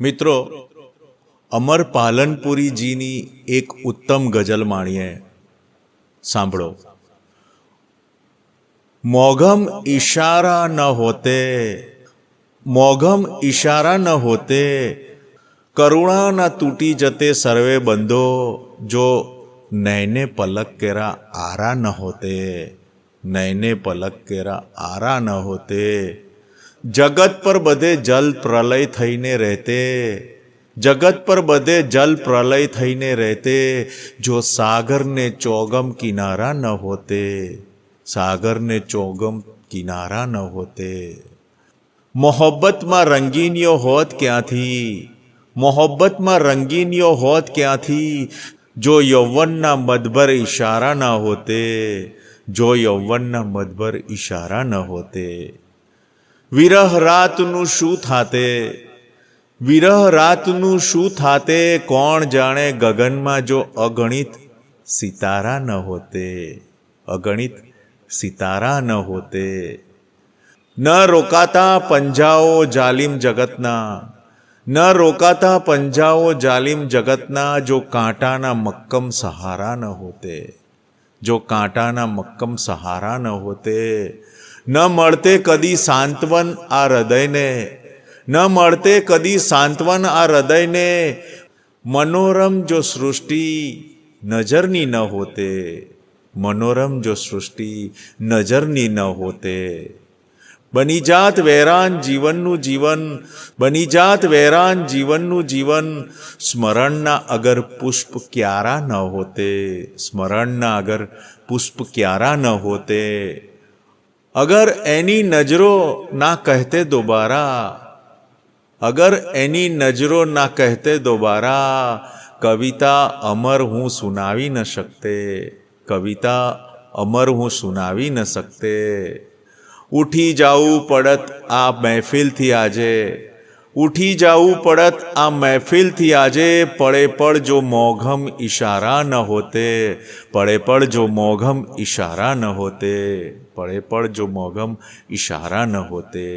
મિત્રો, અમર પાલનપુરીજીની એક ઉત્તમ ગઝલ માણીએ, સાંભળો। मौघम इशारा न होते, मौघम इशारा न होते, करुणा न टूटी जते सर्वे बंधो, जो नैने पलक केरा आरा न होते, नैने पलक केरा आरा न होते। जगत पर बधे जल प्रलय थईने रहते, जगत पर बधे जल प्रलय थईने रहते, जो सागर ने चौगम किनारा न होते, सागर ने चौगम किनारा न होते। मोहब्बत में रंगीनियो होत क्या थी, मोहब्बत में रंगीनियो होत क्या थी, जो यौवन ना मदभर इशारा न होते, जो यौवन ना मदभर इशारा न होते। विरह रातनु शू थाते, विरह रातनु शू थाते, कौन जाने गगन में जो अगणित सितारा न होते, अगणित सितारा न होते। न रोकाता पंजाओ जालिम जगतना, न रोकाता पंजाओ जालिम जगतना, जो कांटा ना मक्कम सहारा न होते, जो कांटा ना मक्कम सहारा न होते। न मळते कदी सांत्वन आ हृदय ने, न मळते कदी सांत्वन आ हृदय ने, मनोरम जो सृष्टि नजरनी न होते, मनोरम जो सृष्टि नजरनी न होते। बनी जात वैरान जीवननु जीवन, बनी जात वैरान जीवननु जीवन, स्मरणना अगर पुष्प क्यारा न होते, स्मरणना अगर पुष्प क्यारा न होते। अगर एनी नजरों ना कहते दोबारा, अगर एनी नजरों ना कहते दोबारा, कविता अमर हूँ सुनावी न सकते, कविता अमर हूँ सुनावी न सकते। उठी जाऊँ पड़त आ महफिल थी आजे, उठी जाऊँ पड़त आ महफिल थी आजे, पड़े पड़ जो मौघम इशारा न होते, पड़े पड़ जो मौघम इशारा न होते, पड़े पड़ जो मौघम इशारा न होते।